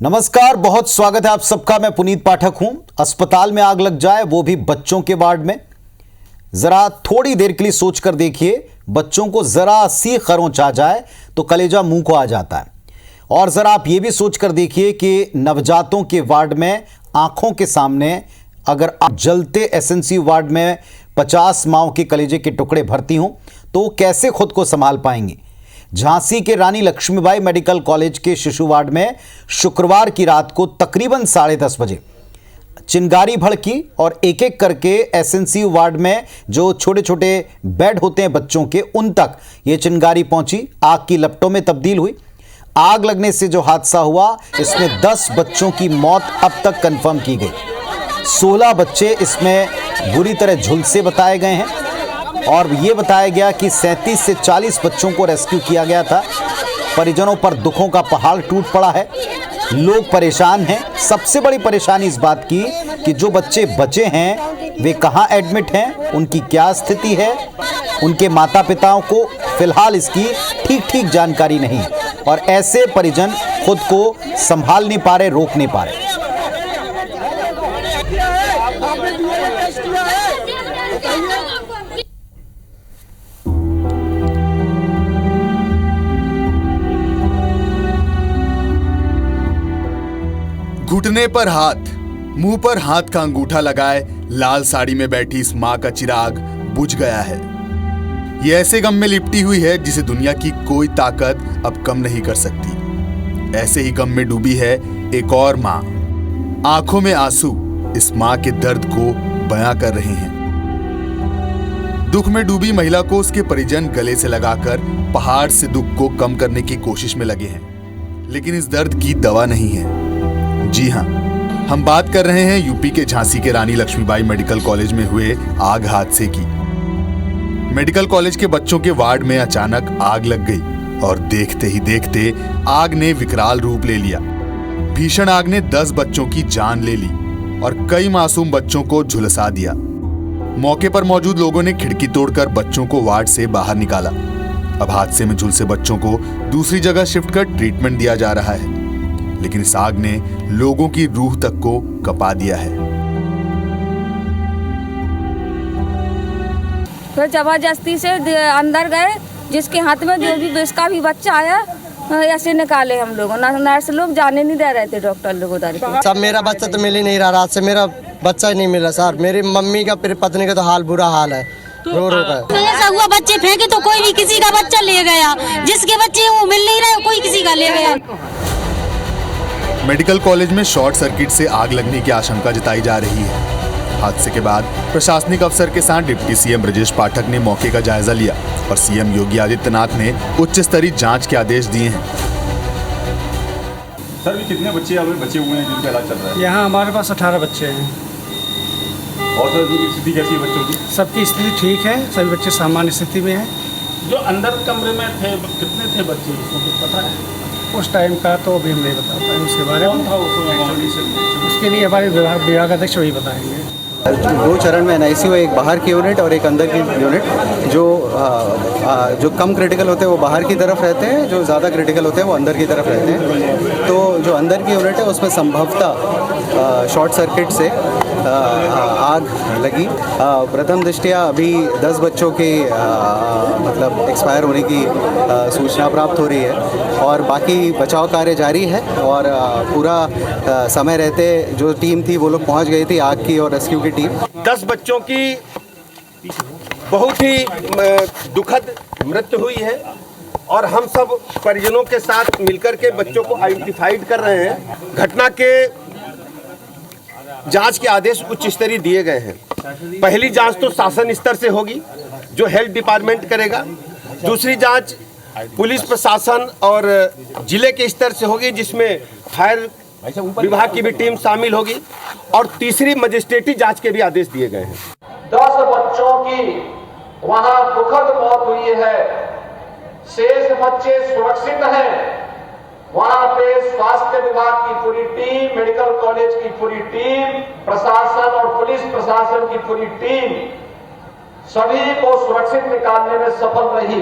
नमस्कार, बहुत स्वागत है आप सबका। मैं पुनीत पाठक हूं। अस्पताल में आग लग जाए, वो भी बच्चों के वार्ड में। जरा थोड़ी देर के लिए सोचकर देखिए, बच्चों को जरा सी खरोंच आ जाए तो कलेजा मुंह को आ जाता है। और जरा आप ये भी सोचकर देखिए कि नवजातों के वार्ड में आंखों के सामने अगर आप जलते एसएनसी वार्ड में 50 माओं के कलेजे के टुकड़े भर्ती हों तो कैसे खुद को संभाल पाएंगे। झांसी के रानी लक्ष्मीबाई मेडिकल कॉलेज के शिशु वार्ड में शुक्रवार की रात को तकरीबन 10:30 बजे चिंगारी भड़की और एक एक करके एसएनसी वार्ड में जो छोटे छोटे बेड होते हैं बच्चों के, उन तक ये चिंगारी पहुंची, आग की लपटों में तब्दील हुई। आग लगने से जो हादसा हुआ, इसमें 10 बच्चों की मौत अब तक कंफर्म की गई। 16 बच्चे इसमें बुरी तरह झुलसे बताए गए हैं और ये बताया गया कि 37 से 40 बच्चों को रेस्क्यू किया गया था। परिजनों पर दुखों का पहाड़ टूट पड़ा है, लोग परेशान हैं। सबसे बड़ी परेशानी इस बात की कि जो बच्चे बचे हैं वे कहां एडमिट हैं, उनकी क्या स्थिति है। उनके माता पिताओं को फिलहाल इसकी ठीक जानकारी नहीं और ऐसे परिजन खुद को संभाल नहीं पा रहे, रोक नहीं पा रहे। घुटने पर हाथ, मुंह पर हाथ का अंगूठा लगाए लाल साड़ी में बैठी इस मां का चिराग बुझ गया है। ये ऐसे गम में लिपटी हुई है जिसे दुनिया की कोई ताकत अब कम नहीं कर सकती। ऐसे ही गम में डूबी है एक और मां। आंखों में आंसू इस मां के दर्द को बयां कर रहे हैं। दुख में डूबी महिला को उसके परिजन गले से लगाकर पहाड़ से दुख को कम करने की कोशिश में लगे हैं, लेकिन इस दर्द की दवा नहीं है। जी हां, हम बात कर रहे हैं यूपी के झांसी के रानी लक्ष्मीबाई मेडिकल कॉलेज में हुए आग हादसे की। मेडिकल कॉलेज के बच्चों के वार्ड में अचानक आग लग गई और देखते ही देखते आग ने विकराल रूप ले लिया। भीषण आग ने 10 बच्चों की जान ले ली और कई मासूम बच्चों को झुलसा दिया। मौके पर मौजूद लोगों ने खिड़की तोड़कर बच्चों को वार्ड से बाहर निकाला। अब हादसे में झुलसे बच्चों को दूसरी जगह शिफ्ट कर ट्रीटमेंट दिया जा रहा है, लेकिन इस आग ने लोगों की रूह तक को कपा दिया है। फिर जबरदस्ती से अंदर गए, जिसके हाथ में जो भी जिसका भी बच्चा आया ऐसे निकाले। हम लोग नर्स लोग जाने नहीं दे रहे थे, डॉक्टर लोग उधर के। सब मेरा बच्चा तो मिल ही नहीं रहा, रात से मेरा बच्चा ही नहीं मिला सर। मेरी मम्मी का, मेरी पत्नी का तो हाल बुरा हाल है, रो रो कर। ऐसा हुआ बच्चे फेंके तो कोई भी किसी का बच्चा ले गया, जिसके बच्चे वो मिल नहीं रहे, कोई किसी का ले गया। मेडिकल कॉलेज में शॉर्ट सर्किट से आग लगने की आशंका जताई जा रही है। हादसे के बाद प्रशासनिक अफसर के साथ डिप्टी सीएम ब्रजेश पाठक ने मौके का जायजा लिया और सीएम योगी आदित्यनाथ ने उच्च स्तरीय जांच के आदेश दिए हैं। सर, भी कितने बच्चे बचे हुए हैं जिनका इलाज चल रहा है? यहाँ हमारे पास 18 बच्चे हैं। और सर, स्थिति कैसी है बच्चों की? सबकी स्थिति ठीक है, सभी बच्चे सामान्य स्थिति में हैं। जो अंदर कमरे में थे, कितने थे बच्चे, उसको कुछ पता है? उस टाइम का तो अभी हम नहीं बता पाए उसके बारे में। कौन था उसके लिए हमारे विभाग अध्यक्ष वही बताएंगे। 2 चरण में एनआईसीयू, एक बाहर की यूनिट और एक अंदर की यूनिट। जो कम क्रिटिकल होते हैं वो बाहर की तरफ रहते हैं, जो ज़्यादा क्रिटिकल होते हैं वो अंदर की तरफ रहते हैं। तो जो अंदर की यूनिट है उसमें संभवतः शॉर्ट सर्किट से आग लगी। प्रथम दृष्टया अभी 10 बच्चों के मतलब एक्सपायर होने की सूचना प्राप्त हो रही है और बाकी बचाव कार्य जारी है। और पूरा समय रहते जो टीम थी वो लोग पहुंच गई थी, आग की और रेस्क्यू की टीम। 10 बच्चों की बहुत ही दुखद मृत्यु हुई है और हम सब परिजनों के साथ मिलकर के बच्चों को आइडेंटिफाइड कर रहे हैं। घटना के जांच के आदेश उच्च स्तरीय दिए गए हैं। पहली जांच तो शासन स्तर से होगी, जो हेल्थ डिपार्टमेंट करेगा। दूसरी जांच पुलिस प्रशासन और जिले के स्तर से होगी, जिसमें फायर विभाग की भी टीम शामिल होगी। और तीसरी मजिस्ट्रेटी जांच के भी आदेश दिए गए हैं। 10 बच्चों की वहां दुखद मौत हुई है। शेष बच्चे सुरक्षित हैं। वहां पे स्वास्थ्य विभाग की पूरी टीम, मेडिकल कॉलेज की पूरी टीम, प्रशासन और पुलिस प्रशासन की पूरी टीम सभी को सुरक्षित निकालने में सफल रही।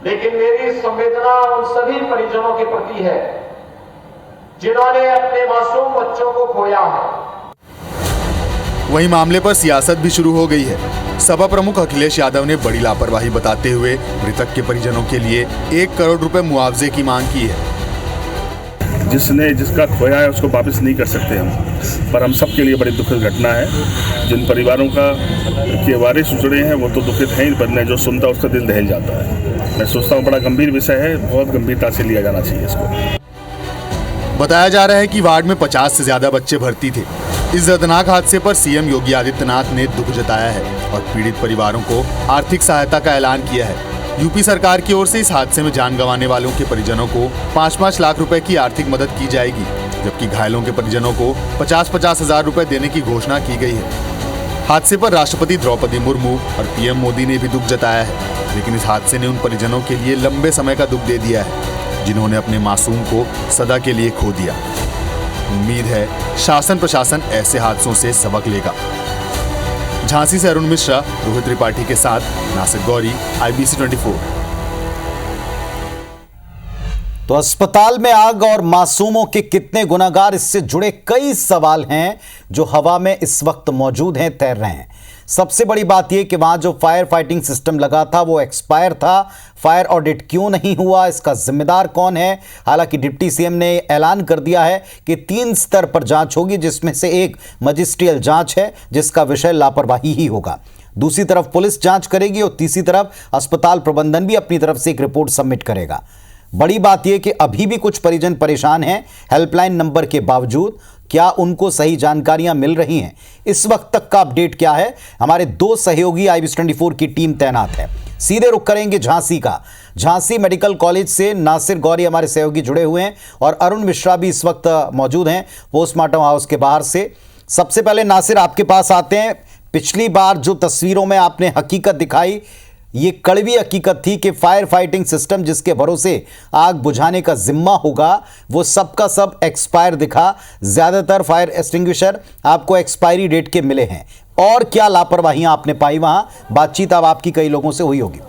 लेकिन मेरी संवेदना उन सभी परिजनों के प्रति है जिन्होंने अपने मासूम बच्चों को खोया है। वहीं मामले पर सियासत भी शुरू हो गई है। सपा प्रमुख अखिलेश यादव ने बड़ी लापरवाही बताते हुए मृतक के परिजनों के लिए 1 करोड़ रुपए मुआवजे की मांग की है। जिसका खोया है उसको वापस नहीं कर सकते हम, पर हम सबके लिए बड़ी दुखद घटना है। जिन परिवारों के वारिस जुड़े हैं वो तो दुखित हैं ही, पर जो सुनता उसका दिल दहल जाता है। मैं सोचता हूँ बड़ा गंभीर विषय है, बहुत गंभीरता से लिया जाना चाहिए इसको। बताया जा रहा है कि वार्ड में 50 से ज्यादा बच्चे भर्ती थे। इस दर्दनाक हादसे पर सीएम योगी आदित्यनाथ ने दुख जताया है और पीड़ित परिवारों को आर्थिक सहायता का ऐलान किया है। यूपी सरकार की ओर से इस हादसे में जान गंवाने वालों के परिजनों को 5-5 लाख रुपए की आर्थिक मदद की जाएगी, जबकि घायलों के परिजनों को 50-50 हजार रुपए देने की घोषणा की गई है। हादसे पर राष्ट्रपति द्रौपदी मुर्मू और पीएम मोदी ने भी दुख जताया है, लेकिन इस हादसे ने उन परिजनों के लिए लंबे समय का दुख दे दिया है, जिन्होंने अपने मासूम को सदा के लिए खो दिया। उम्मीद है शासन प्रशासन ऐसे हादसों से सबक लेगा। झांसी से अरुण मिश्रा, रोहित त्रिपाठी के साथ नासिर गौरी, IBC 24। तो अस्पताल में आग और मासूमों के कितने गुनाहगार, इससे जुड़े कई सवाल हैं जो हवा में इस वक्त मौजूद हैं, तैर रहे हैं। सबसे बड़ी बात यह कि वहां जो फायर फाइटिंग सिस्टम लगा था वो एक्सपायर था। फायर ऑडिट क्यों नहीं हुआ, इसका जिम्मेदार कौन है? हालांकि डिप्टी सीएम ने ऐलान कर दिया है कि 3 स्तर पर जांच होगी, जिसमें से एक मजिस्ट्रियल जांच है, जिसका विषय लापरवाही ही होगा। दूसरी तरफ पुलिस जांच करेगी और तीसरी तरफ अस्पताल प्रबंधन भी अपनी तरफ से एक रिपोर्ट सबमिट करेगा। बड़ी बात यह कि अभी भी कुछ परिजन परेशान हैं हेल्पलाइन नंबर के बावजूद। क्या उनको सही जानकारियां मिल रही हैं? इस वक्त तक का अपडेट क्या है? हमारे 2 सहयोगी IBC 24 की टीम तैनात है। सीधे रुख करेंगे झांसी का। झांसी मेडिकल कॉलेज से नासिर गौरी हमारे सहयोगी जुड़े हुए हैं और अरुण मिश्रा भी इस वक्त मौजूद हैं पोस्टमार्टम हाउस के बाहर से। सबसे पहले नासिर, आपके पास आते हैं। पिछली बार जो तस्वीरों में आपने हकीकत दिखाई, ये कड़वी हकीकत थी कि फायर फाइटिंग सिस्टम जिसके भरोसे आग बुझाने का जिम्मा होगा वो सबका सब एक्सपायर दिखा। ज्यादातर फायर एक्सटिंग्विशर आपको एक्सपायरी डेट के मिले हैं। और क्या लापरवाहियां आपने पाई वहां? बातचीत अब आपकी कई लोगों से हुई होगी।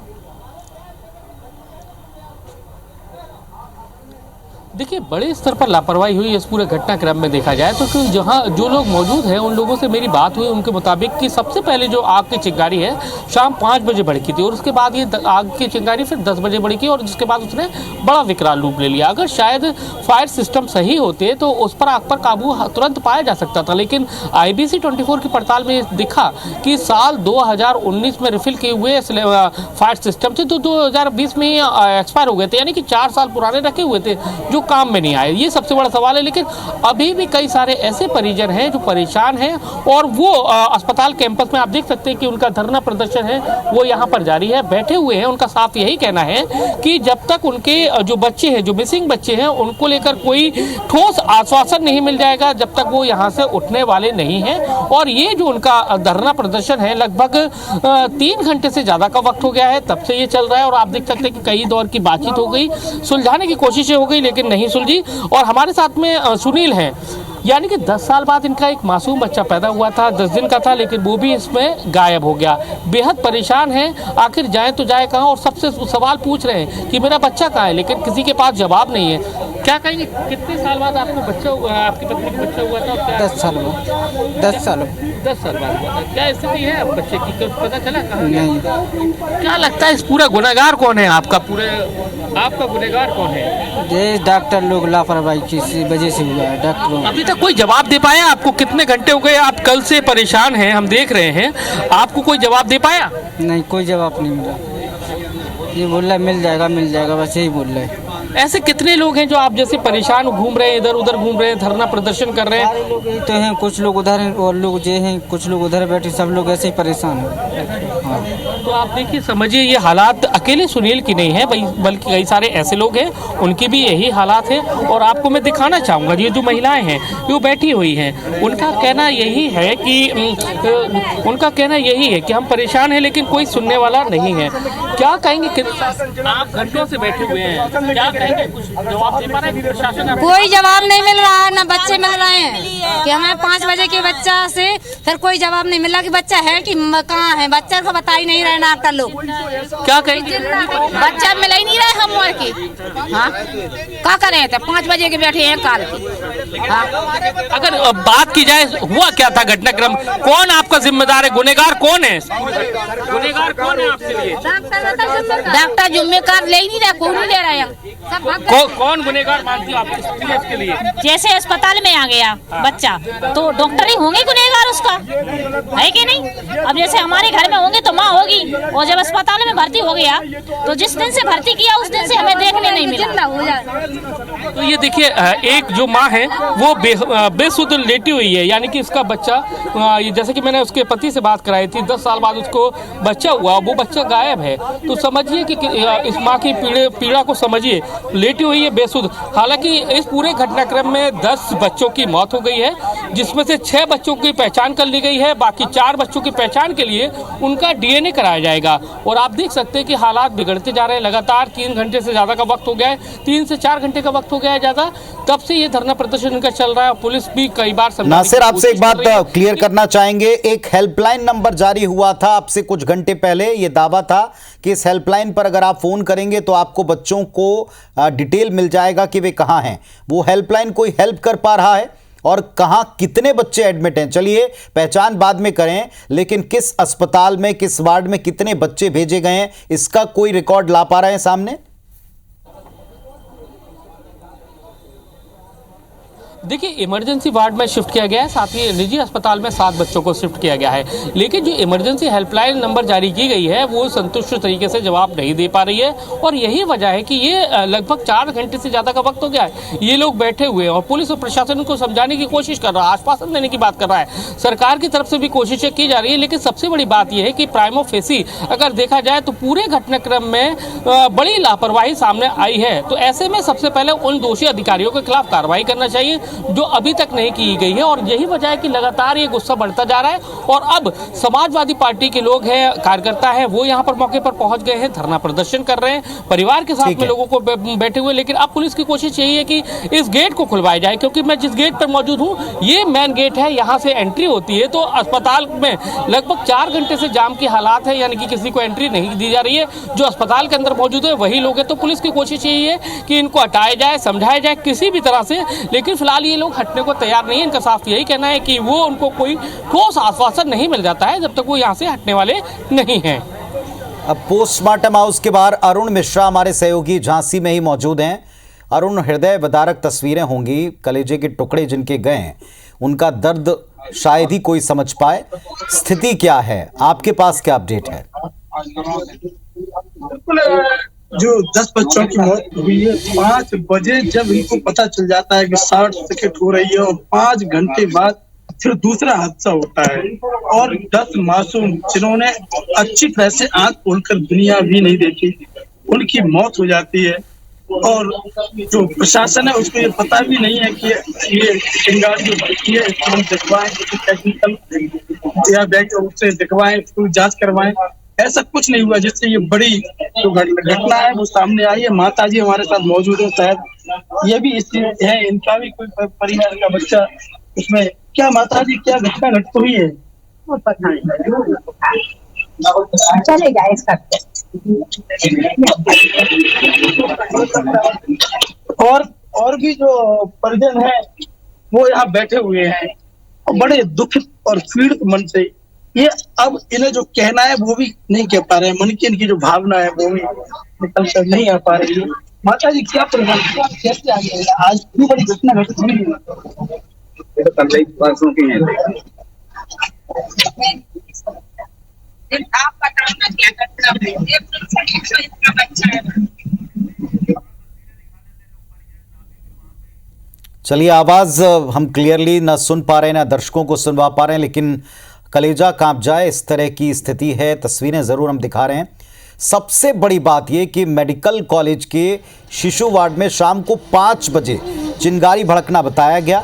देखिए, बड़े स्तर पर लापरवाही हुई इस पूरे घटनाक्रम में देखा जाए तो जहां जो लोग मौजूद हैं उन लोगों से मेरी बात हुई, उनके मुताबिक कि सबसे पहले जो आग की चिंगारी है शाम 5 बजे भड़की थी और उसके बाद ये आग की चिंगारी फिर 10 बजे भड़की और जिसके बाद उसने बड़ा विकराल रूप ले लिया। अगर शायद फायर सिस्टम सही होते तो उस पर आग पर काबू तुरंत पाया जा सकता था, लेकिन IBC 24 की पड़ताल में दिखा कि साल 2019 में रिफिल किए हुए फायर सिस्टम थे तो 2020 में एक्सपायर हो गए थे, यानी कि 4 साल पुराने रखे हुए थे जो काम में नहीं आए। ये सबसे बड़ा सवाल है। लेकिन अभी भी कई सारे ऐसे परिजन हैं जो परेशान हैं और वो अस्पताल कैंपस में आप देख सकते हैं कि उनका धरना प्रदर्शन है वो यहाँ पर जारी है, बैठे हुए हैं। उनका साफ यही कहना है कि जब तक उनके जो बच्चे हैं, जो मिसिंग बच्चे हैं, उनको लेकर कोई ठोस आश्वासन नहीं मिल जाएगा, जब तक वो यहाँ से उठने वाले नहीं हैं। और ये जो उनका धरना प्रदर्शन है लगभग 3 घंटे से ज़्यादा का वक्त हो गया है, तब से ये चल रहा है। और आप देख सकते हैं कि कई दौर की बातचीत हो गई, सुलझाने की कोशिशें हो गई, लेकिन नहीं सुलझी। और हमारे साथ में सुनील हैं, यानी कि 10 साल बाद इनका एक मासूम बच्चा पैदा हुआ था, 10 दिन का था, लेकिन वो भी इसमें गायब हो गया। बेहद परेशान हैं, आखिर जाए तो जाए कहाँ? और सबसे सवाल पूछ रहे हैं कि मेरा बच्चा कहाँ है, लेकिन किसी के पास जवाब नहीं है। क्या कहेंगे, कितने साल बाद आपको बच्चा, आपकी पत्नी का बच्चा हुआ था? 10 साल में 10 साल बाद हुआ था। क्या स्थिति है अब बच्चे की, कुछ पता चला कहाँ? नहीं। क्या लगता है इस पूरा गुनहगार कौन है? आपका गुनहगार कौन है? ये डॉक्टर लोग लापरवाही की वजह से हुआ है। डॉक्टरों अभी तक कोई जवाब दे पाया आपको? कितने घंटे हो गए आप कल से परेशान हैं, हम देख रहे हैं, आपको कोई जवाब दे पाया? नहीं, कोई जवाब नहीं मिला। ये बोल रहा है मिल जाएगा, बस यही बोल रहे हैं। ऐसे कितने लोग हैं जो आप जैसे परेशान घूम रहे हैं, इधर उधर घूम रहे हैं, धरना प्रदर्शन कर रहे हैं? सारे लोग यही तो हैं, कुछ लोग उधर हैं और लोग जो हैं, कुछ लोग उधर बैठे, सब लोग ऐसे ही परेशान हैं। हाँ। तो आप देखिए, समझिए, ये हालात अकेले सुनील की नहीं है, बल्कि कई सारे ऐसे लोग हैं, उनकी भी यही हालात है। और आपको मैं दिखाना चाहूँगा, ये जो महिलाएं हैं वो बैठी हुई हैं, उनका कहना यही है कि हम परेशान हैं लेकिन कोई सुनने वाला नहीं है। क्या कहेंगे? आप घंटों से बैठे हुए हैं, क्या कहेंगे, कुछ जवाब दे पा रहे हैं प्रशासन आपको? कोई जवाब नहीं मिल रहा है, ना बच्चे मिल रहे हैं कि हमें 5 बजे के बच्चा से फिर कोई जवाब नहीं मिला कि बच्चा है कि कहाँ है। बच्चा को बता ही नहीं रहे डॉक्टर लोग। क्या कहेंगे? बच्चा मिल ही नहीं रहे हम और की। हाँ क्या करें थे, 5 बजे के बैठे हैं काल की। हाँ अगर बात की जाए हुआ क्या था घटनाक्रम, कौन आपका जिम्मेदार है, गुनेगार कौन है? गुनेगार कौन है आपके लिए? डॉक्टर जिम्मेदार ले ही नहीं रहे, कोई नहीं ले रहे हैं। कौन गुनेगार मानती हो आप इसके लिए? जैसे अस्पताल में आ गया बच्चा तो डॉक्टर ही होंगे गुनहगार उसका, है कि नहीं? अब जैसे हमारे घर में होंगे तो माँ होगी, और जब अस्पताल में भर्ती हो गया तो जिस दिन से भर्ती किया उस दिन से हमें देखने नहीं मिला। तो ये देखिए, एक जो माँ है वो बेसुध लेटी हुई है, यानी कि इसका बच्चा, जैसे कि मैंने उसके पति से बात कराई थी, 10 साल बाद उसको बच्चा हुआ, वो बच्चा गायब है। तो समझिए कि इस माँ की पीड़ा को समझिए, लेटी हुई है बेसुध। हालांकि इस पूरे घटनाक्रम में 10 बच्चों की मौत हो गई है, जिसमें से 6 बच्चों की पहचान कर ली गई है। बाकी 4 बच्चों की पहचान के लिए उनका डीएनए कराया जाएगा। और आप देख सकते हैं कि हालात बिगड़ते जा रहे हैं लगातार। 3 घंटे से ज़्यादा का वक्त हो गया है, 3 से 4 घंटे का वक्त हो गया है ज़्यादा, तब से ये धरना प्रदर्शन इनका चल रहा है। पुलिस भी कई बार नासिर, आपसे एक बात क्लियर करना चाहेंगे, एक हेल्पलाइन नंबर जारी हुआ था आपसे कुछ घंटे पहले, ये दावा था कि इस हेल्पलाइन पर अगर आप फोन करेंगे तो आपको बच्चों को डिटेल मिल जाएगा कि वे कहां हैं। वो हेल्पलाइन कोई हेल्प कर पा रहा है? और कहां कितने बच्चे एडमिट हैं? चलिए पहचान बाद में करें, लेकिन किस अस्पताल में, किस वार्ड में कितने बच्चे भेजे गए हैं, इसका कोई रिकॉर्ड ला पा रहे हैं सामने? देखिए, इमरजेंसी वार्ड में शिफ्ट किया गया है, साथ ही निजी अस्पताल में 7 बच्चों को शिफ्ट किया गया है। लेकिन जो इमरजेंसी हेल्पलाइन नंबर जारी की गई है वो संतुष्ट तरीके से जवाब नहीं दे पा रही है, और यही वजह है कि ये लगभग 4 घंटे से ज़्यादा का वक्त हो गया है, ये लोग बैठे हुए हैं। और पुलिस और प्रशासन को समझाने की कोशिश कर रहा है, आश्वासन देने की बात कर रहा है, सरकार की तरफ से भी कोशिशें की जा रही है। लेकिन सबसे बड़ी बात यह है कि प्राइमो फेसी अगर देखा जाए तो पूरे घटनाक्रम में बड़ी लापरवाही सामने आई है। तो ऐसे में सबसे पहले उन दोषी अधिकारियों के खिलाफ कार्रवाई करना चाहिए जो अभी तक नहीं की गई है। और यही वजह है कि लगातार ये गुस्सा बढ़ता जा रहा है। और अब समाजवादी पार्टी के लोग हैं, कार्यकर्ता हैं, वो यहाँ पर मौके पर पहुंच गए हैं, धरना प्रदर्शन कर रहे हैं परिवार के साथ में लोगों को बैठे हुए। लेकिन अब पुलिस की कोशिश यही है कि इस गेट को खुलवाया जाए, क्योंकि मैं जिस गेट पर मौजूद हूँ ये मेन गेट है, यहाँ से एंट्री होती है। तो अस्पताल में लगभग 4 घंटे से जाम की हालात है, यानी कि किसी को एंट्री नहीं दी जा रही है। जो अस्पताल के अंदर मौजूद है वही लोग हैं। तो पुलिस की कोशिश यही है कि इनको हटाया जाए, समझाया जाए किसी भी तरह से। लेकिन फिलहाल ये लोग हटने को तैयार नहीं है। इनका साफ यही कहना है कि वो उनको कोई ठोस आश्वासन नहीं मिल जाता है जब तक वो यहाँ से हटने वाले नहीं हैं। अब पोस्टमार्टम हाउस के बाहर अरुण मिश्रा हमारे सहयोगी झांसी में ही मौजूद हैं। अरुण, हृदय विदारक तस्वीरें होंगी, कलेजे के टुकड़े जिनके गए हैं उनका दर्द शायद ही कोई समझ पाए। स्थिति क्या है, आपके पास क्या अपडेट है? जो 10 बच्चों की मौत हुई है, 5 बजे जब इनको पता चल जाता है कि शॉर्ट सर्किट हो रही है, और 5 घंटे बाद फिर दूसरा हादसा होता है, और 10 मासूम जिन्होंने अच्छी तरह से आंख खोलकर दुनिया भी नहीं देखी, उनकी मौत हो जाती है। और जो प्रशासन है उसको ये पता भी नहीं है कि ये चिंगारी जो भड़की है हम दिखवाएं, टेक्निकल या बैठ उससे दिखवाएं, जांच करवाएं। ऐसा कुछ नहीं हुआ, जिससे ये बड़ी जो घटना है वो सामने आई है। माता जी हमारे साथ मौजूद है, शायद ये भी इसलिए है, इनका भी कोई परिवार का बच्चा उसमें। क्या माता जी, क्या घटना घट हुई है? चलेगा इसका। और भी जो परिजन है वो यहाँ बैठे हुए हैं, और बड़े दुखित और पीड़ित मन से ये अब इन्हें जो कहना है वो भी नहीं कह पा रहे हैं। मन की इनकी जो भावना है वो भी निकल कर नहीं आ पा रही है। माता जी, क्या परिवर्तन कैसे आ गया? आज इतनी बड़ी घटना घटित हुई है। आप बताना क्या घटना है? चलिए, आवाज हम क्लियरली ना सुन पा रहे हैं, ना दर्शकों को सुनवा पा रहे हैं, लेकिन कलेजा कांप जाए इस तरह की स्थिति है। तस्वीरें ज़रूर हम दिखा रहे हैं। सबसे बड़ी बात यह कि मेडिकल कॉलेज के शिशु वार्ड में शाम को 5 बजे चिंगारी भड़कना बताया गया।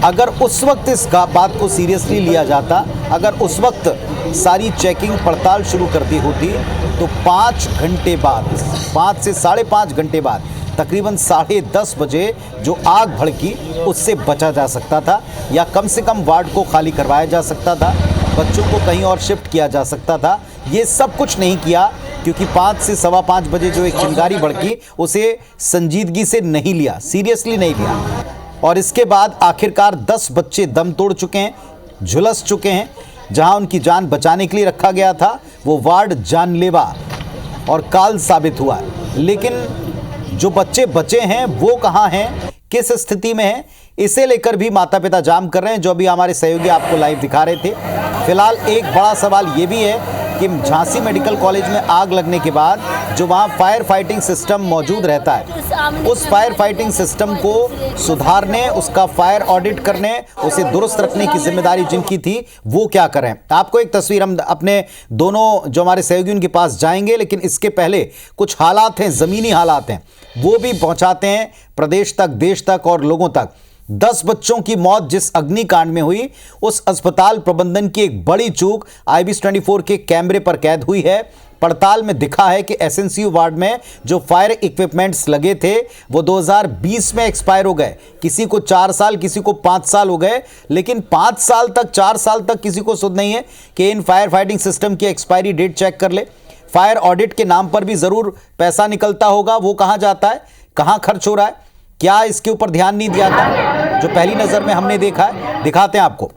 अगर उस वक्त इस बात को सीरियसली लिया जाता, अगर उस वक्त सारी चेकिंग पड़ताल शुरू कर दी होती, तो 5 घंटे बाद, 5 से 5.5 घंटे बाद तकरीबन 10:30 बजे जो आग भड़की उससे बचा जा सकता था, या कम से कम वार्ड को खाली करवाया जा सकता था, बच्चों को कहीं और शिफ्ट किया जा सकता था। ये सब कुछ नहीं किया, क्योंकि 5 से 5:15 बजे जो एक चिंगारी भड़की उसे संजीदगी से नहीं लिया, सीरियसली नहीं लिया। और इसके बाद आखिरकार 10 बच्चे दम तोड़ चुके हैं, झुलस चुके हैं। जहां उनकी जान बचाने के लिए रखा गया था वो वार्ड जानलेवा और काल साबित हुआ है। लेकिन जो बच्चे बचे हैं वो कहां हैं, किस स्थिति में हैं, इसे लेकर भी माता पिता जाम कर रहे हैं, जो अभी हमारे सहयोगी आपको लाइव दिखा रहे थे। फिलहाल एक बड़ा सवाल ये भी है कि झांसी मेडिकल कॉलेज में आग लगने के बाद जो वहाँ फायर फाइटिंग सिस्टम मौजूद रहता है, उस फायर फाइटिंग सिस्टम को सुधारने, उसका फायर ऑडिट करने, उसे दुरुस्त रखने की जिम्मेदारी जिनकी थी वो क्या करें। आपको एक तस्वीर हम अपने दोनों जो हमारे सहयोगी उनके पास जाएंगे, लेकिन इसके पहले कुछ हालात हैं, ज़मीनी हालात हैं, वो भी पहुँचाते हैं प्रदेश तक, देश तक और लोगों तक। 10 बच्चों की मौत जिस अग्निकांड में हुई, उस अस्पताल प्रबंधन की एक बड़ी चूक IBC 24 के कैमरे पर कैद हुई है। पड़ताल में दिखा है कि SNCU वार्ड में जो फायर इक्विपमेंट्स लगे थे वो 2020 में एक्सपायर हो गए। किसी को 4 साल, किसी को 5 साल हो गए, लेकिन 5 साल तक, 4 साल तक किसी को सुध नहीं है कि इन फायर फाइटिंग सिस्टम की एक्सपायरी डेट चेक कर ले। फायर ऑडिट के नाम पर भी ज़रूर पैसा निकलता होगा, वो कहाँ जाता है, कहाँ खर्च हो रहा है, क्या इसके ऊपर ध्यान नहीं दिया था जो पहली नजर में हमने देखा है। दिखाते हैं आपको।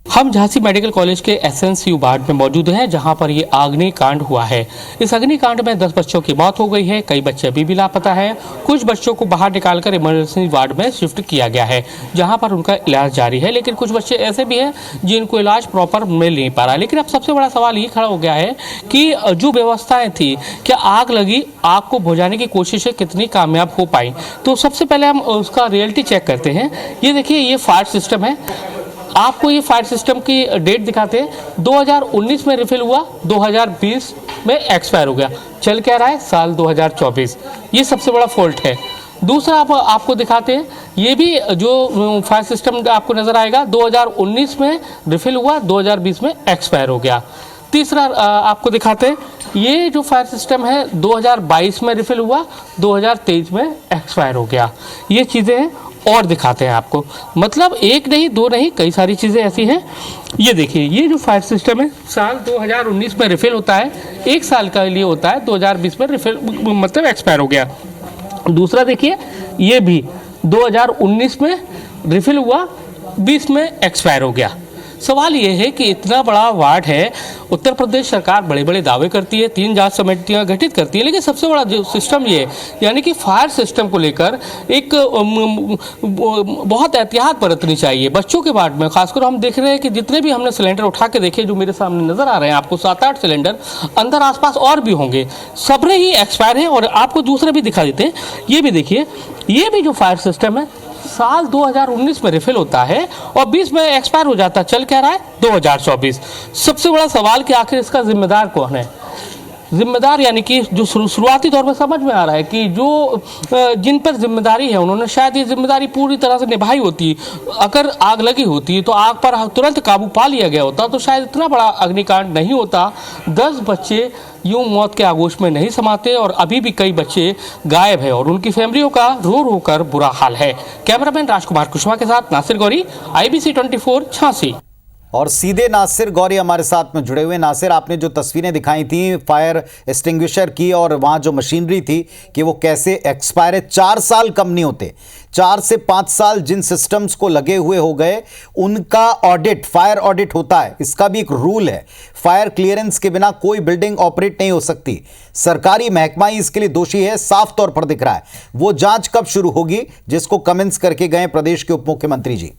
हम झांसी मेडिकल कॉलेज के SNCU वार्ड में मौजूद हैं, जहां पर ये अग्निकांड हुआ है। इस अग्निकांड में 10 बच्चों की मौत हो गई है, कई बच्चे अभी भी लापता हैं। कुछ बच्चों को बाहर निकालकर इमरजेंसी वार्ड में शिफ्ट किया गया है, जहां पर उनका इलाज जारी है। लेकिन कुछ बच्चे ऐसे भी हैं जिनको इलाज प्रॉपर मिल नहीं पा रहा। लेकिन अब सबसे बड़ा सवाल ये खड़ा हो गया है कि जो व्यवस्थाएं थी, क्या आग लगी, आग को बुझाने की कोशिशें कितनी कामयाब हो पाई। तो सबसे पहले हम उसका रियलिटी चेक करते हैं। ये देखिए, ये फायर सिस्टम है। आपको ये फायर सिस्टम की डेट दिखाते हैं। 2019 में रिफिल हुआ, 2020 में एक्सपायर हो गया। चल क्या रहा है, साल 2024। ये सबसे बड़ा फॉल्ट है। दूसरा आपको दिखाते हैं, ये भी जो फायर सिस्टम आपको नज़र आएगा, 2019 में रिफिल हुआ, 2020 में एक्सपायर हो गया। तीसरा आपको दिखाते हैं, ये जो फायर सिस्टम है 2022 में रिफिल हुआ, 2023 में एक्सपायर हो गया। ये चीज़ें हैं। और दिखाते हैं आपको, मतलब एक नहीं, दो नहीं, कई सारी चीज़ें ऐसी हैं। ये देखिए, ये जो फायर सिस्टम है साल 2019 में रिफिल होता है, 1 साल का लिए होता है, 2020 में रिफिल मतलब एक्सपायर हो गया। दूसरा देखिए, ये भी 2019 में रिफिल हुआ, 20 में एक्सपायर हो गया। सवाल ये है कि इतना बड़ा वार्ड है, उत्तर प्रदेश सरकार बड़े बड़े दावे करती है, 3 जांच समितियां गठित करती है, लेकिन सबसे बड़ा जो सिस्टम ये यानी कि फायर सिस्टम को लेकर एक बहुत एहतियात बरतनी चाहिए। बच्चों के वार्ड में खासकर हम देख रहे हैं कि जितने भी हमने सिलेंडर उठा के देखे, जो मेरे सामने नजर आ रहे हैं आपको, 7-8 सिलेंडर, अंदर आसपास और भी होंगे, सबरे ही एक्सपायर हैं। और आपको दूसरे भी दिखा देते हैं। ये भी देखिए, ये भी जो फायर सिस्टम है साल 2019 में रिफिल होता है और 20 में एक्सपायर हो जाता है। चल क्या रहा है, 2024। सबसे बड़ा सवाल कि आखिर इसका जिम्मेदार कौन है। जिम्मेदार यानी कि जो शुरुआती तौर पर समझ में आ रहा है कि जो जिन पर जिम्मेदारी है उन्होंने शायद ये जिम्मेदारी पूरी तरह से निभाई होती। अगर आग लगी होती तो आग पर तुरंत काबू पा लिया गया होता तो शायद इतना बड़ा अग्निकांड नहीं होता। 10 बच्चे यूं मौत के आगोश में नहीं समाते और अभी भी कई बच्चे गायब है और उनकी फैमिलियों का रो रो कर बुरा हाल है। कैमरामैन राजकुमार कुशवाहा के साथ नासिर गौरी, IBC 24 झांसी। और सीधे नासिर गौरी हमारे साथ में जुड़े हुए। नासिर, आपने जो तस्वीरें दिखाई थी फायर एक्सटिंग्विशर की और वहाँ जो मशीनरी थी कि वो कैसे एक्सपायर है, 4 साल कम नहीं होते, 4 से 5 साल जिन सिस्टम्स को लगे हुए हो गए उनका ऑडिट, फायर ऑडिट होता है। इसका भी एक रूल है, फायर क्लियरेंस के बिना कोई बिल्डिंग ऑपरेट नहीं हो सकती। सरकारी महकमा ही इसके लिए दोषी है, साफ तौर पर दिख रहा है। वो जांच कब शुरू होगी जिसको कमेंट्स करके गए प्रदेश के उप मुख्यमंत्री जी?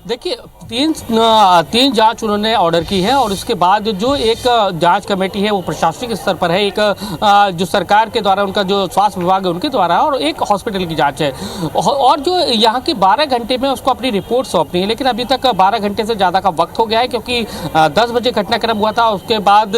देखिए तीन जांच उन्होंने ऑर्डर की है और उसके बाद जो एक जांच कमेटी है वो प्रशासनिक स्तर पर है, एक जो सरकार के द्वारा उनका जो स्वास्थ्य विभाग है उनके द्वारा, और एक हॉस्पिटल की जांच है, और जो यहाँ की 12 घंटे में उसको अपनी रिपोर्ट सौंपनी है। लेकिन अभी तक 12 घंटे से ज़्यादा का वक्त हो गया है, क्योंकि 10 बजे घटनाक्रम हुआ था। उसके बाद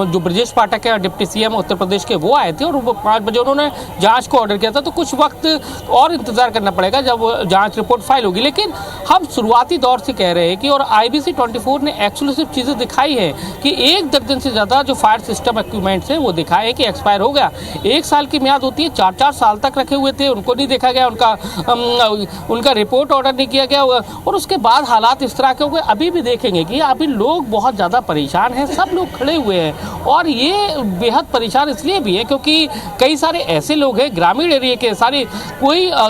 जो ब्रजेश पाठक है डिप्टी सीएम उत्तर प्रदेश के, वो आए थे और 5 बजे उन्होंने जाँच को ऑर्डर किया था। तो कुछ वक्त और इंतजार करना पड़ेगा जब जाँच रिपोर्ट फाइल होगी। लेकिन हम शुरुआती दौर से कह रहे हैं कि, और IBC 24 ने एक्सक्लूसिव चीज़ें दिखाई है कि 1 दर्जन से ज़्यादा जो फायर सिस्टम इक्विपमेंट्स हैं वो दिखाए हैं कि एक्सपायर हो गया। 1 साल की म्याद होती है, 4-4 साल तक रखे हुए थे, उनको नहीं देखा गया, उनका रिपोर्ट ऑर्डर नहीं किया गया, और उसके बाद हालात इस तरह के हो गए। अभी भी देखेंगे कि अभी लोग बहुत ज़्यादा परेशान हैं, सब लोग खड़े हुए हैं, और ये बेहद परेशान इसलिए भी है क्योंकि कई सारे ऐसे लोग हैं ग्रामीण एरिया के,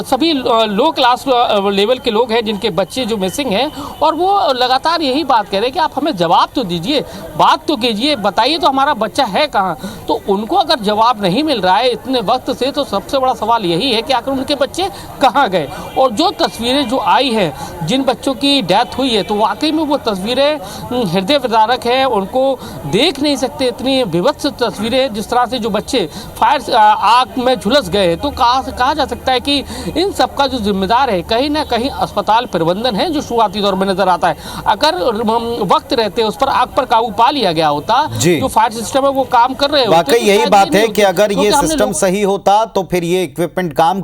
सभी लो क्लास लेवल के लोग हैं जिनके बच्चे जो मिसिंग हैं, और वो लगातार यही बात कह रहे हैं कि आप हमें जवाब तो दीजिए, बात तो कीजिए, बताइए तो हमारा बच्चा है कहाँ। तो उनको अगर जवाब नहीं मिल रहा है इतने वक्त से, तो सबसे बड़ा सवाल यही है कि आखिर उनके बच्चे कहाँ गए। और जो तस्वीरें जो आई हैं जिन बच्चों की डेथ हुई है, तो वाकई में वो तस्वीरें हृदय विदारक हैं, उनको देख नहीं सकते। इतनी विभत्स तस्वीरें जिस तरह से जो बच्चे फायर आग में झुलस गए, तो कहा जा सकता है कि इन सबका जो जिम्मेदार है कहीं ना कहीं अस्पताल प्रबंधन है, जो शुरुआती दौर में नजर आता है। अगर वक्त रहते उस पर आग पर काबू पा लिया गया होता, जो फायर सिस्टम है वो काम कर रहे होते। वाकई यही बात है कि अगर ये सिस्टम सही होता तो फिर ये इक्विपमेंट काम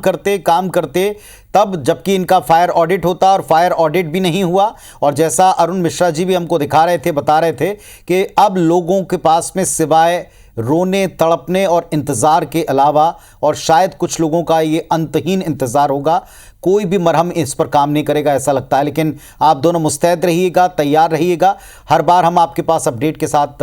करते तब, जबकि इनका फायर ऑडिट होता, और फायर ऑडिट भी नहीं हुआ। और जैसा अरुण मिश्रा जी भी हमको दिखा रहे थे, बता रहे थे कि अब लोगों के पास में सिवाय रोने तड़पने और इंतज़ार के अलावा, और शायद कुछ लोगों का ये अंतहीन इंतज़ार होगा, कोई भी मरहम इस पर काम नहीं करेगा ऐसा लगता है। लेकिन आप दोनों मुस्तैद रहिएगा, तैयार रहिएगा, हर बार हम आपके पास अपडेट के साथ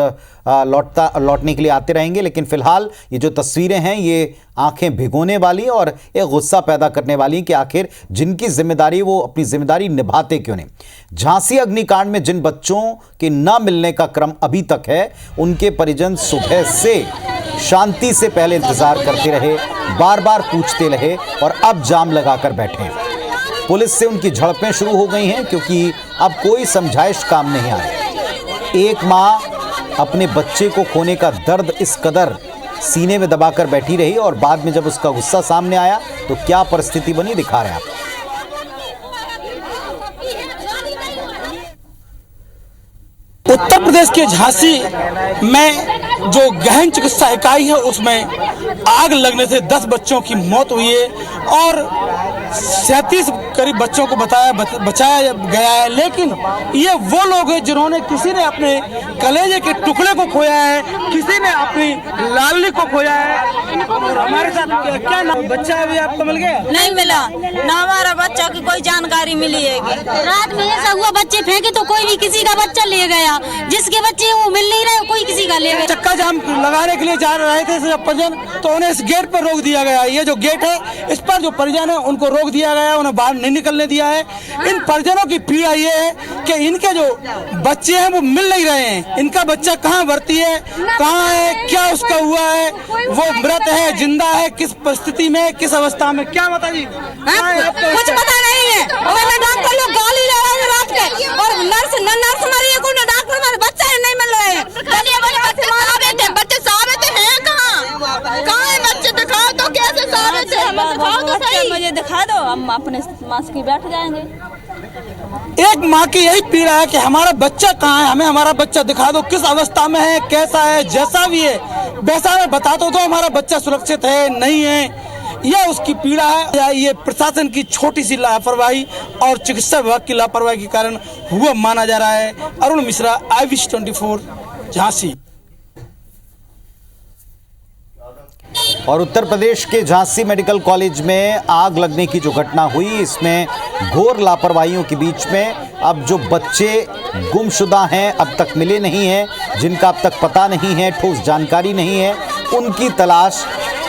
लौटने के लिए आते रहेंगे। लेकिन फिलहाल ये जो तस्वीरें हैं ये आंखें भिगोने वाली और एक गुस्सा पैदा करने वाली कि आखिर जिनकी जिम्मेदारी वो अपनी जिम्मेदारी निभाते क्यों नहीं। झांसी अग्निकांड में जिन बच्चों के न मिलने का क्रम अभी तक है, उनके परिजन सुबह से शांति से पहले इंतजार करते रहे, बार बार पूछते रहे, और अब जाम लगाकर बैठे हैं। पुलिस से उनकी झड़पें शुरू हो गई हैं क्योंकि अब कोई समझाइश काम नहीं आ रही। एक माँ अपने बच्चे को खोने का दर्द इस कदर सीने में दबाकर बैठी रही, और बाद में जब उसका गुस्सा सामने आया तो क्या परिस्थिति बनी, दिखा रहे हैं आप। उत्तर प्रदेश के झांसी में जो गहन चिकित्सा इकाई है उसमें आग लगने से 10 बच्चों की मौत हुई है और 37 करीब बच्चों को बचाया गया है। लेकिन ये वो लोग हैं जिन्होंने, किसी ने अपने कलेजे के टुकड़े को खोया है, किसी ने अपनी लाडली को खोया है। और हमारे साथ क्या नाम बच्चा अभी आपको मिल गया? नहीं मिला ना, हमारा बच्चा की कोई जानकारी मिली है। रात में ऐसा हुआ, बच्चे फेंके तो कोई भी किसी का बच्चा ले गया, जिसके बच्चे वो मिल नहीं रहे, कोई किसी का ले गया। चक्का जाम लगाने के लिए जा रहे थे परिजन, तो उन्हें इस गेट पर रोक दिया गया। ये जो गेट है इस पर जो परिजन है उनको रोक दिया गया, उन्हें बाहर नहीं निकलने दिया है। इन परिजनों की पीड़ा ये है कि इनके जो बच्चे हैं वो मिल नहीं रहे हैं। इनका बच्चा कहाँ भर्ती है, कहाँ है, क्या उसका हुआ है, वो मृत है, जिंदा है, किस परिस्थिति में, किस अवस्था में, क्या बता जी? कुछ पता नहीं है। डॉक्टर लोग गाली ले रहे हैं रात के, और नर्स मरी है, कोई डॉक्टर हमारे बच्चा है नहीं मिल रहे हैं। बच्चे साबित हैं कहाँ है बच्चे? दिखाओ तो, कैसे साबित है? दिखाओ तो सही, मुझे दिखा दो, हम अपने मास्क की बैठ जाएंगे। एक माँ की यही पीड़ा है कि हमारा बच्चा कहाँ है, हमें हमारा बच्चा दिखा दो, किस अवस्था में है, कैसा है, जैसा भी है वैसा में बता दो, तो हमारा बच्चा सुरक्षित है नहीं है। यह उसकी पीड़ा है। ये प्रशासन की छोटी सी लापरवाही और चिकित्सा विभाग की लापरवाही के कारण हुआ माना जा रहा है। अरुण मिश्रा, IBC 24 झांसी। और उत्तर प्रदेश के झांसी मेडिकल कॉलेज में आग लगने की जो घटना हुई, इसमें घोर लापरवाहियों के बीच में अब जो बच्चे गुमशुदा हैं, अब तक मिले नहीं हैं, जिनका अब तक पता नहीं है, ठोस जानकारी नहीं है, उनकी तलाश,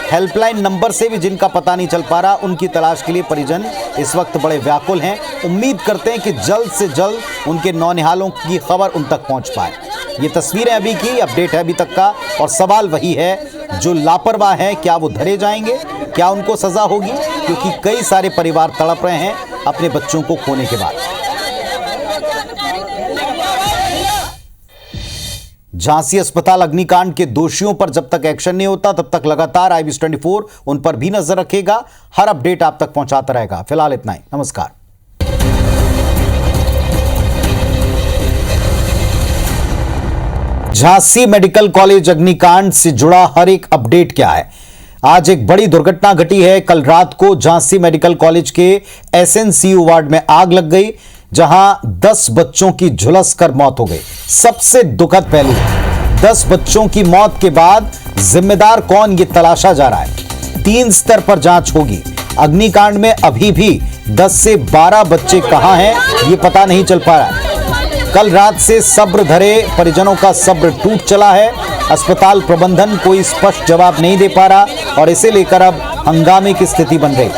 हेल्पलाइन नंबर से भी जिनका पता नहीं चल पा रहा, उनकी तलाश के लिए परिजन इस वक्त बड़े व्याकुल हैं। उम्मीद करते हैं कि जल्द से जल्द उनके नौनिहालों की खबर उन तक पहुंच पाए। ये तस्वीरें अभी की अपडेट है अभी तक का, और सवाल वही है, जो लापरवाह हैं क्या वो धरे जाएंगे, क्या उनको सजा होगी? क्योंकि कई सारे परिवार तड़प रहे हैं अपने बच्चों को खोने के बाद। झांसी अस्पताल अग्निकांड के दोषियों पर जब तक एक्शन नहीं होता तब तक लगातार IBS24 उन पर भी नजर रखेगा, हर अपडेट आप तक पहुंचाता रहेगा। फिलहाल इतना ही, नमस्कार। झांसी मेडिकल कॉलेज अग्निकांड से जुड़ा हर एक अपडेट क्या है। आज एक बड़ी दुर्घटना घटी है। कल रात को झांसी मेडिकल कॉलेज के SNCU वार्ड में आग लग गई, जहां 10 बच्चों की झुलसकर मौत हो गई। सबसे दुखद पहलू, 10 बच्चों की मौत के बाद जिम्मेदार कौन, ये तलाशा जा रहा है। 3 स्तर पर जांच होगी। अग्निकांड में अभी भी 10 से 12 बच्चे कहां हैं, ये पता नहीं चल पा रहा है। कल रात से सब्र धरे परिजनों का सब्र टूट चला है। अस्पताल प्रबंधन कोई स्पष्ट जवाब नहीं दे पा रहा और इसे लेकर अब हंगामे की स्थिति बन गई।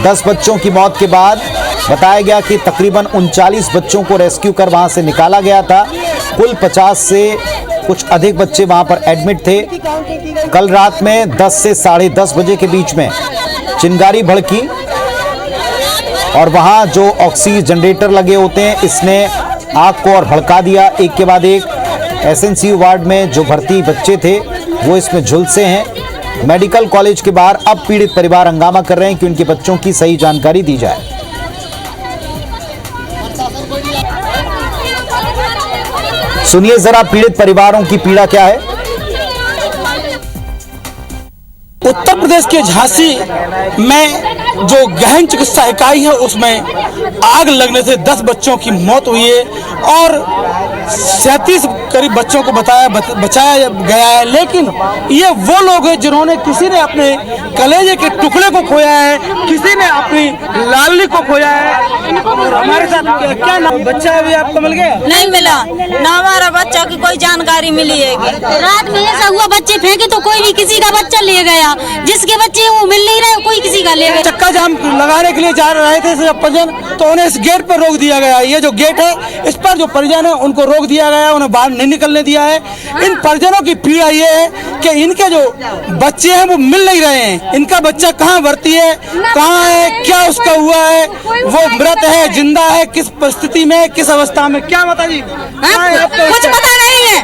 10 बच्चों की मौत के बाद बताया गया कि तकरीबन 39 बच्चों को रेस्क्यू कर वहां से निकाला गया था। कुल 50 से कुछ अधिक बच्चे वहां पर एडमिट थे। कल रात में 10 से 10:30 बजे के बीच में चिंगारी भड़की और वहां जो ऑक्सीजन जनरेटर लगे होते हैं, इसने आग को और भड़का दिया। एक के बाद एक SNCU वार्ड में जो भर्ती बच्चे थे वो इसमें झुलसे हैं। मेडिकल कॉलेज के बाहर अब पीड़ित परिवार हंगामा कर रहे हैं कि उनके बच्चों की सही जानकारी दी जाए। सुनिए जरा पीड़ित परिवारों की पीड़ा क्या है। उत्तर प्रदेश के झांसी में जो गहन चिकित्सा इकाई है उसमें आग लगने से 10 बच्चों की मौत हुई है और 37 करीब बच्चों को बचाया गया है। लेकिन ये वो लोग हैं जिन्होंने, किसी ने अपने कलेजे के टुकड़े को खोया है, किसी ने अपनी लाडली को खोया है। हमारे साथ क्या नाम बच्चा अभी आपको मिल गया? नहीं मिला ना, हमारा बच्चा की कोई जानकारी मिली है। रात में ऐसा हुआ, बच्चे फेंके तो कोई भी किसी का बच्चा ले गया, जिसके बच्चे वो मिल नहीं रहे, कोई किसी का ले गया। चक्का जाम लगाने के लिए जा रहे थे सब परिजन, तो उन्हें इस गेट पर रोक दिया गया। ये जो गेट है इस पर जो परिजन है उनको रोक दिया गया, उन्हें बाहर नहीं निकलने दिया है। इन परिजनों की पीड़ा ये है कि इनके जो बच्चे हैं वो मिल नहीं रहे हैं। इनका बच्चा कहाँ भर्ती है, कहाँ है, क्या उसका हुआ है, वो मृत है, जिंदा है, किस परिस्थिति में, किस अवस्था में, क्या बता जी? कुछ पता नहीं है।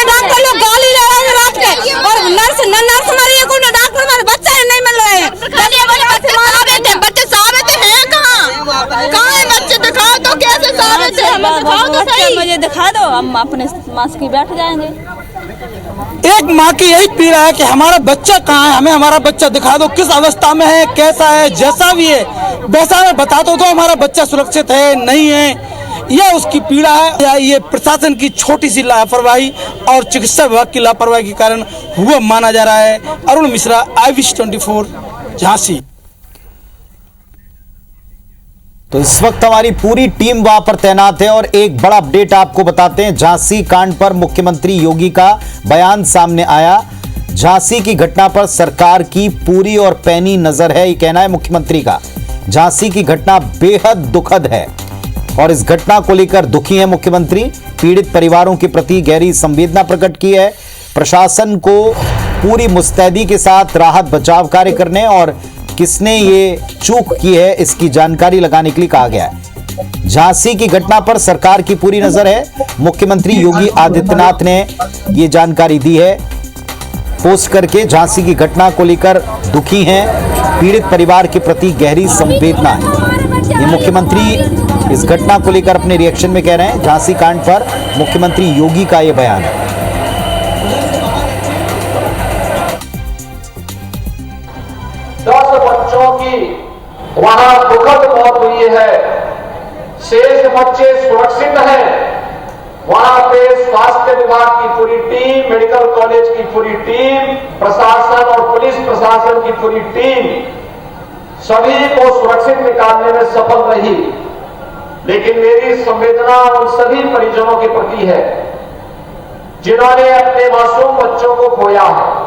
डॉक्टर लोग गाली ले रहे हैं रात के, और नर्स मरी है, कोई डॉक्टर हमारे बच्चे नहीं मिल रहे हैं। बच्चे साबित हैं कहाँ है बच्चे? दिखाओ तो, कैसे साबित है? दिखाओ तो सही, मुझे दिखा दो, हम अपने मास्क की बैठ जाएंगे। एक माँ की यही पीड़ा है कि हमारा बच्चा कहाँ है, हमें हमारा बच्चा दिखा दो, किस अवस्था में है, कैसा है, जैसा भी है वैसा में बता दो, हमारा बच्चा सुरक्षित है नहीं है। यह उसकी पीड़ा है। ये प्रशासन की छोटी सी लापरवाही और चिकित्सा विभाग की लापरवाही के कारण हुआ माना जा रहा है। अरुण मिश्रा, IBS24 झांसी। तो इस वक्त हमारी पूरी टीम वहां पर तैनात है और एक बड़ा अपडेट आपको बताते हैं। झांसी कांड पर मुख्यमंत्री योगी का बयान सामने आया। झांसी की घटना पर सरकार की पूरी और पैनी नजर है, ये कहना है मुख्यमंत्री का। झांसी की घटना बेहद दुखद है और इस घटना को लेकर दुखी है मुख्यमंत्री। पीड़ित परिवारों के प्रति गहरी संवेदना प्रकट की है। प्रशासन को पूरी मुस्तैदी के साथ राहत बचाव कार्य करने और किसने ये चूक की है इसकी जानकारी लगाने के लिए कहा गया है। झांसी की घटना पर सरकार की पूरी नजर है। मुख्यमंत्री योगी आदित्यनाथ ने ये जानकारी दी है पोस्ट करके। झांसी की घटना को लेकर दुखी हैं, पीड़ित परिवार के प्रति गहरी संवेदना है। ये मुख्यमंत्री इस घटना को लेकर अपने रिएक्शन में कह रहे हैं। झांसी कांड पर मुख्यमंत्री योगी का ये बयान है। 10 बच्चों की वहां दुखद मौत हुई है। शेष बच्चे सुरक्षित हैं। वहां पे स्वास्थ्य विभाग की पूरी टीम, मेडिकल कॉलेज की पूरी टीम, प्रशासन और पुलिस प्रशासन की पूरी टीम सभी को सुरक्षित निकालने में सफल रही। लेकिन मेरी संवेदना उन सभी परिजनों के प्रति है जिन्होंने अपने मासूम बच्चों को खोया है।